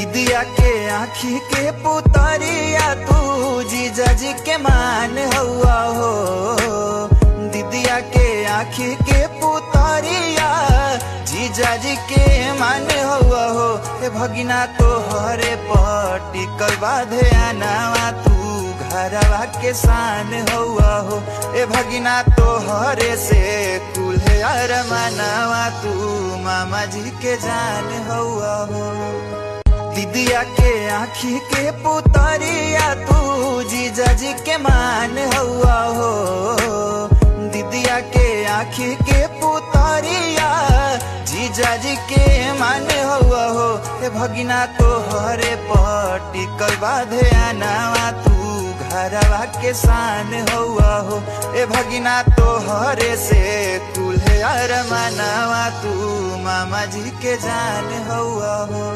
दिदिया के आँखी के पुतरिया तू जीजा जी के मान हुआ हो। दिदिया के आँखी के पुतरिया जीजा जी के मान हुआ हो। ए भगिना तो हरे पटी कल बाधे आनावा तू घरवा के शान हुआ हो। ए भगिना तो हरे से कुल्हे अरमानवा तू मामा जी के जान हुआ हो। दिदिया के आँखी के पुतरिया तू जीजा जी के मान हुआ हो। दिदिया के आँखी के पुतरिया जीजा जी के मान हुआ हो। ए भगिना तो हरे पटी कल बाधे आनावा तू घरवा के शान हुआ हो। ए भगिना तो हरे से कुल्हे अरमानवा तू मामा जी के जान हुआ हो।